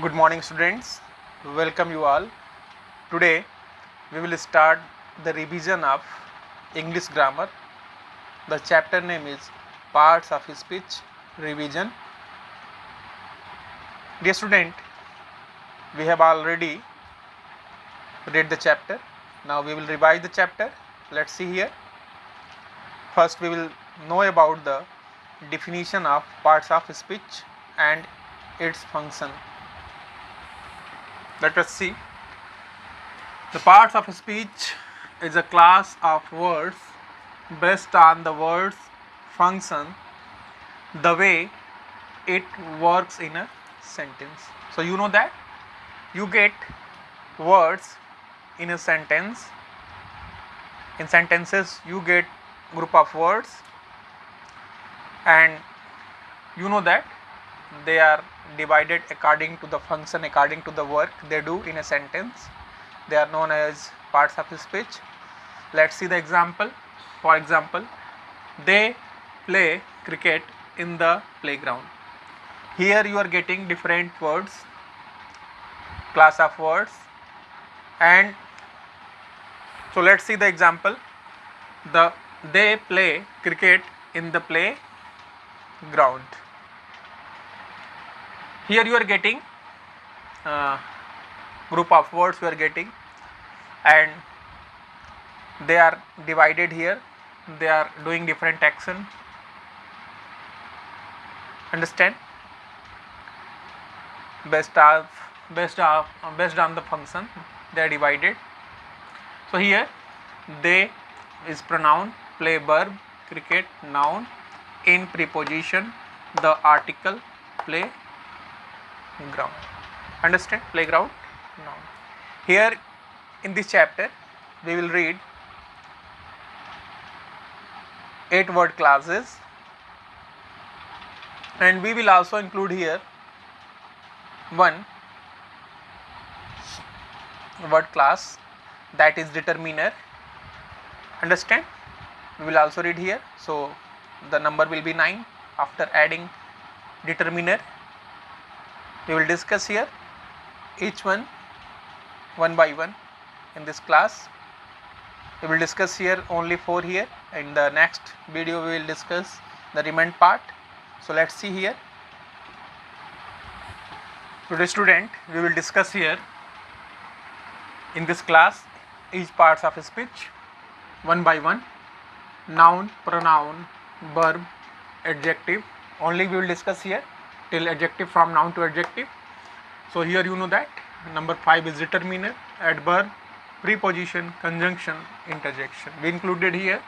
Good morning, students. Welcome you all. Today we will start the revision of English grammar. The chapter name is Parts of Speech Revision. Dear student, we have already read the chapter. Now we will revise the chapter. Let's see here. First we will know about the definition of parts of speech and its function. Let us see. The parts of speech is a class of words based on the word's function, the way it works in a sentence. So you know that you get words in a sentence. In sentences you get group of words, and you know that they are divided according to the function, according to the work they do in a sentence. They are known as parts of speech. Let's see the example. For example, they play cricket in the playground. Here you are getting different words, class of words, and so let's see the example. They play cricket in the playground. Here you are getting group of words you are getting, and they are divided here. They are doing different action. Understand? Based on the function they are divided. So here they is pronoun, play verb, cricket noun, in preposition the article play ground. Understand? Playground noun. Here in this chapter we will read 8 word classes, and we will also include here one word class, that is determiner. Understand? We will also read here. So the number will be 9 after adding determiner. We will discuss here each one by one in this class. We will discuss here only 4 here. In the next video we will discuss the remaining part. So let's see here. Today student, we will discuss here in this class each parts of speech one by one. Noun, pronoun, verb, adjective. Only we will discuss here till adjective, from noun to adjective. So here you know that number 5 is determiner, adverb, preposition, conjunction, interjection. We included here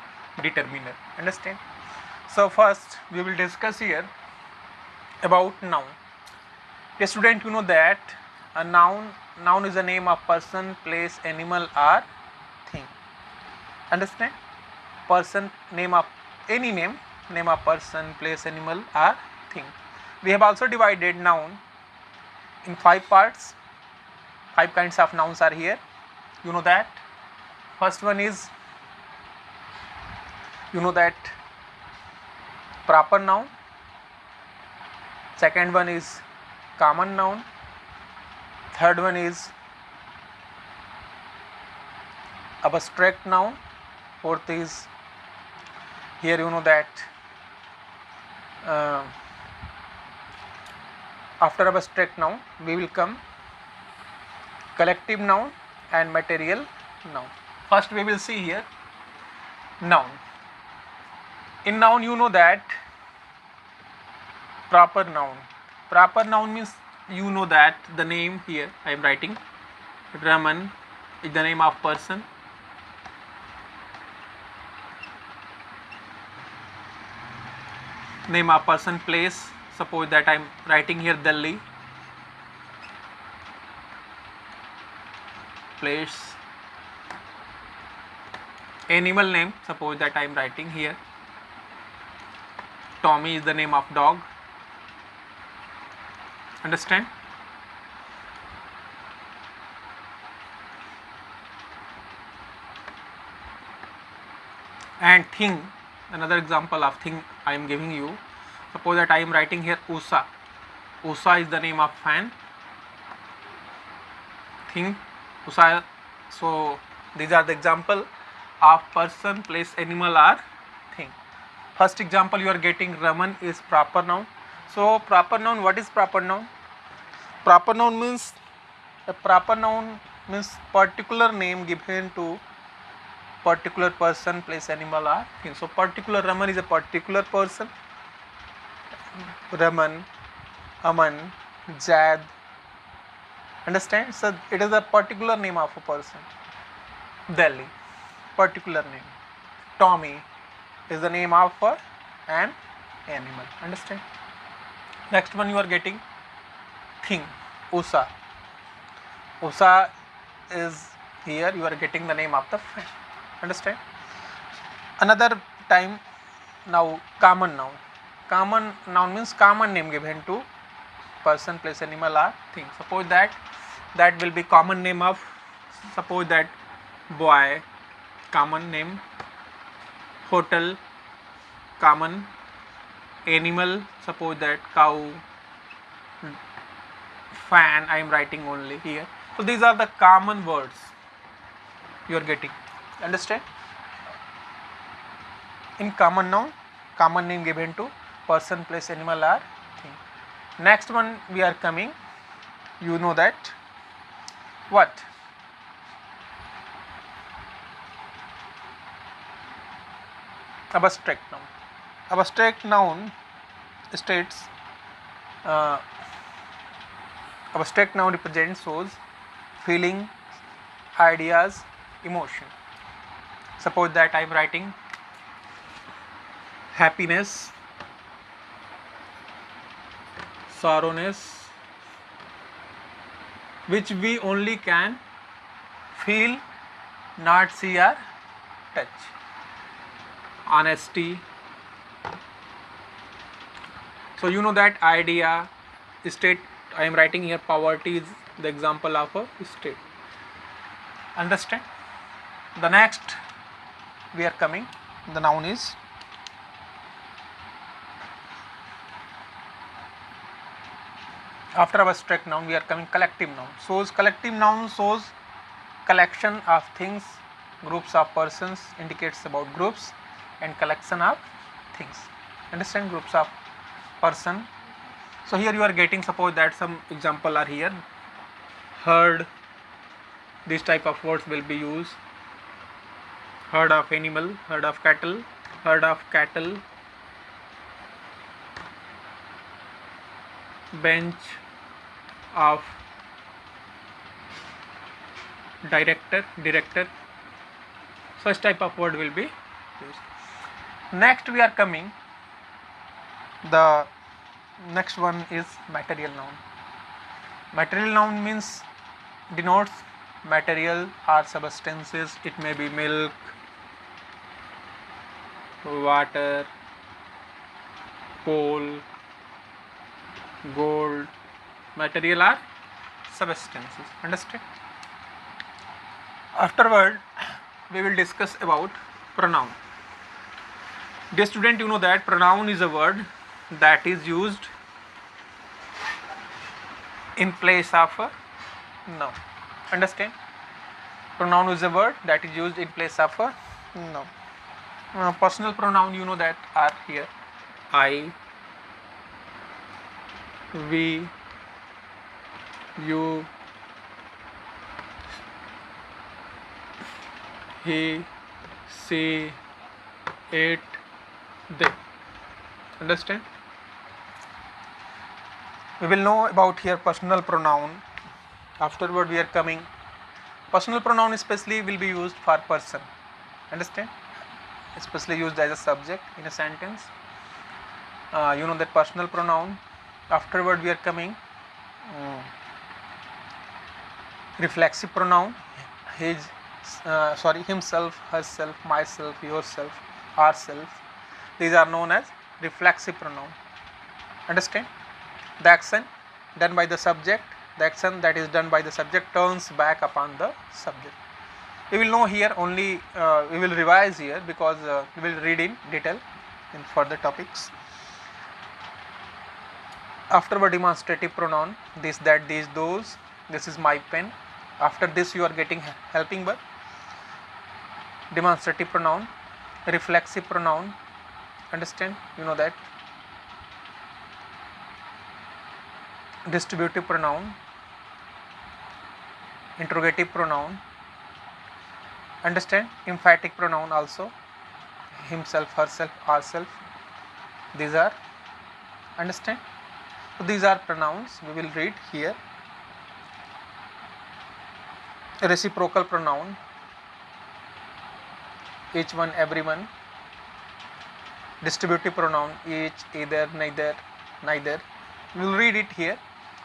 determiner. Understand? So first we will discuss here about noun. A student, you know that a noun is a name of person, place, animal or thing. Understand? Person, name of any name of person, place, animal or thing. We have also divided noun in 5 parts. 5 kinds of nouns are here. You know that. First one is, you know that, proper noun. Second one is common noun. Third one is abstract noun. Fourth is, here you know that after abstract noun we will come collective noun and material noun. First we will see here noun. In noun you know that proper noun. Proper noun means, you know that the name here I am writing Raman is the name of person. Name of person, place, suppose that I am writing here Delhi. Place. Animal name, suppose that I am writing here Tommy is the name of dog. Understand? And thing, another example of thing I am giving you. Suppose that I am writing here Usha. Usha is the name of fan. thing, usa. So these are the example of person, place, animal or thing. First example you are getting, Raman is proper noun. So proper noun, what is proper noun? Proper noun means, a proper noun means particular name given to particular person, place, animal or thing. So particular, Raman is a particular person. Raman, Aman, Jad. Understand? So it is a particular name of a person. Delhi, particular name. Tommy is the name of an animal. Understand? Next one you are getting, thing, Usa. Usa is here you are getting the name of the fan. Understand? Another time, now common noun. Common noun means common name given to person, place, animal or thing. Suppose that will be common name of, suppose that boy, common name, hotel, common, animal, suppose that cow, fan, I am writing only here. So these are the common words you are getting. Understand? In common noun, common name given to person, place, animal or thing. Next one we are coming, you know that what? Abstract noun. Abstract noun states, abstract noun represents, shows feeling, ideas, emotion. Suppose that I am writing happiness, sorrowness, which we only can feel, not see or touch. Honesty. So you know that idea, state, I am writing here poverty is the example of a state. Understand? The next we are coming, the noun is after abstract noun we are coming collective noun. Shows, collective noun shows collection of things, groups of persons, indicates about groups and collection of things. Understand? Groups of person. So here you are getting, suppose that some example are here, herd, this type of words will be used, herd of animal, herd of cattle, bench of director, such type of word will be used. Next we are coming, the next one is material noun. Material noun means denotes material or substances. It may be milk, water, coal, gold, material or substances. Understand? Afterward we will discuss about pronoun. Dear student, you know that pronoun is a word that is used in place of a noun. Understand? Pronoun is a word that is used in place of a noun. Personal pronoun, you know that are here, I, we, you, he, she, it, they. Understand? We will know about here personal pronoun. Afterward we are coming, personal pronoun especially will be used for person. Understand? Especially used as a subject in a sentence. You know that personal pronoun. Afterward we are coming reflexive pronoun, his, himself, herself, myself, yourself, ourself. These are known as reflexive pronoun. Understand? The action done by the subject, the action that is done by the subject turns back upon the subject. We will know here only, we will revise here because we will read in detail in further topics. Afterward, demonstrative pronoun, this, that, these, those, this is my pen, After this you are getting helping verb, demonstrative pronoun, reflexive pronoun, understand, you know that, distributive pronoun, interrogative pronoun, understand, emphatic pronoun also, himself, herself, ourself, these are, understand. So these are pronouns we will read here. Reciprocal pronoun, each one, everyone. Distributive pronoun, each, either, neither, neither. We will read it here,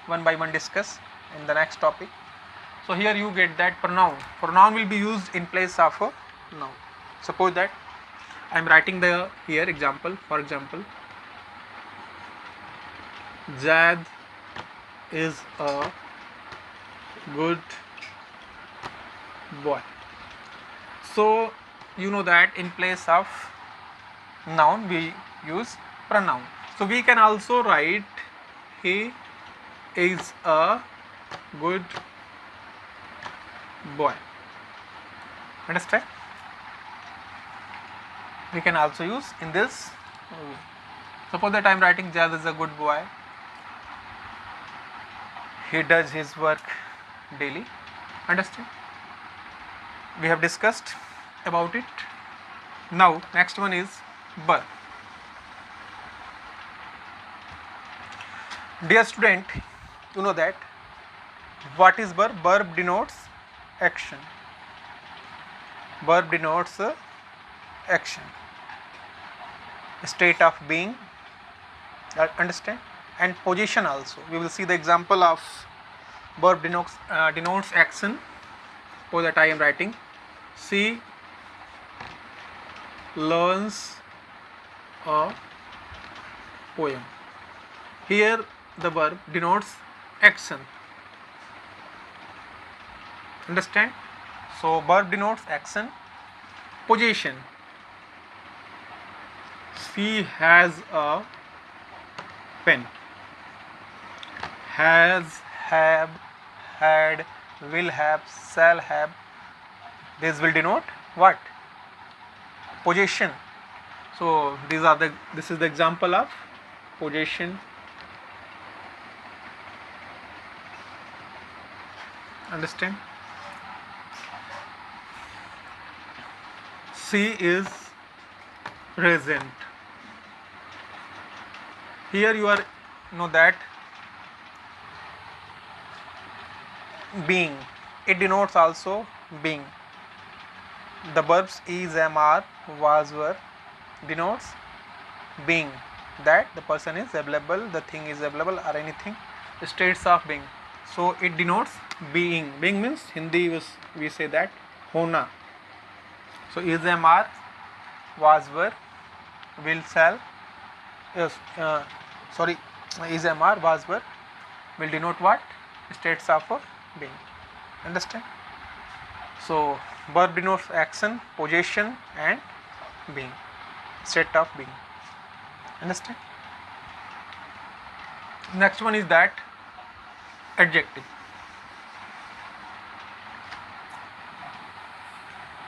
one by one discuss in the next topic. So here you get that pronoun. Pronoun will be used in place of a noun. Suppose that I am writing the here example. For example, Jad is a good boy. So you know that in place of noun we use pronoun. So we can also write he is a good boy. Understand? We can also use in this. Suppose that I am writing Jad is a good boy. He does his work daily. Understand? We have discussed about it. Now next one is verb. Dear student, you know that what is verb? Verb denotes action. Verb denotes action, state of being, understand, and position also. We will see the example of verb denotes action. Suppose that I am writing she learns a poem. Here the verb denotes action. Understand? So verb denotes action. Position, she has a pen. Has, have, had, will have, shall have, this will denote what? Possession. So this is the example of possession. Understand? She is present. Here you are know that being, it denotes also being. The verbs is, am, are, was, were denotes being, that the person is available, the thing is available, or anything, states of being. So it denotes being. Being means Hindi we say that hona. So is, am, are, was, were, will, shall, yes, is, am, are, was, were will denote what? States of being. Understand? So verb denotes action, possession, and being, state of being. Understand? Next one is that adjective.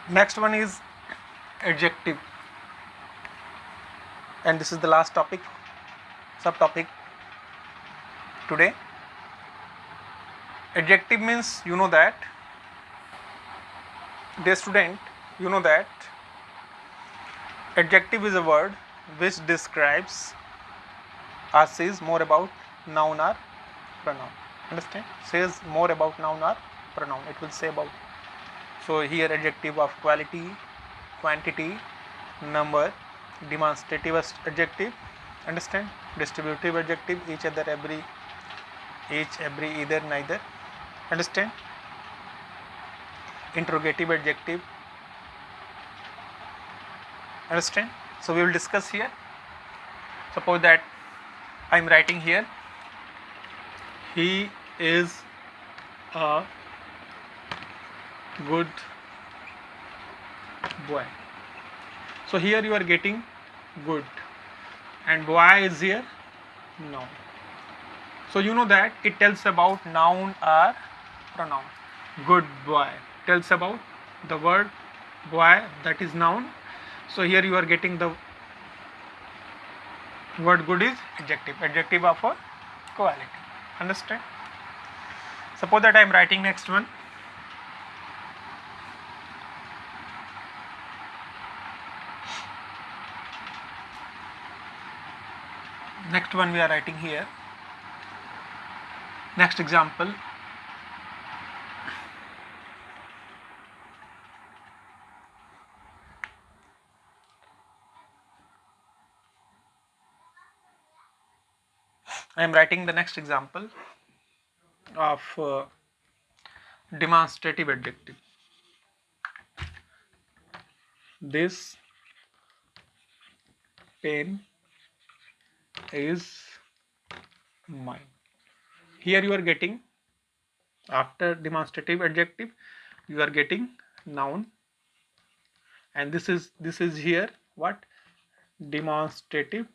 Next one is adjective, and this is the last topic, subtopic today. Adjective means, you know that, dear student, you know that adjective is a word which describes or says more about noun or pronoun. Understand? Says more about noun or pronoun. It will say about. So here adjective of quality, quantity, number, demonstrative adjective, understand, distributive adjective, each, other, every, either, neither, understand, interrogative adjective, understand. So we will discuss here. Suppose that I am writing here he is a good boy. So here you are getting good, and boy is here noun. So you know that it tells about noun or pronoun. good boy tells about the word boy, that is noun. So here you are getting the word good is adjective of a quality. Understand? Suppose that I am writing next one. Next one we are writing here. Next example. I am writing the next example of demonstrative adjective. This pen is mine. Here you are getting, after demonstrative adjective, you are getting noun, and this is here what? Demonstrative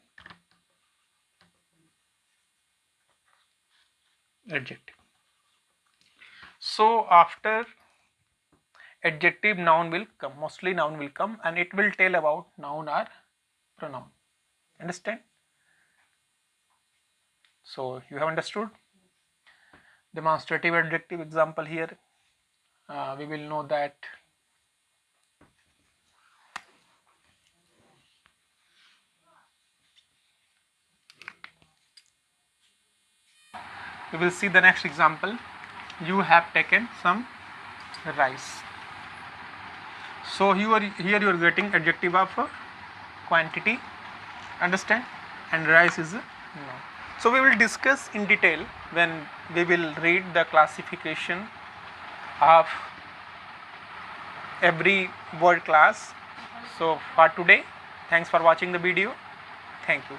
adjective. So after adjective, noun will come, mostly noun will come, and it will tell about noun or pronoun. Understand? So you have understood demonstrative adjective example here. We will know that we will see the next example. You have taken some rice. So here you are getting adjective of quantity. Understand? And rice is a noun. So we will discuss in detail when we will read the classification of every word class. So for today, thanks for watching the video. Thank you.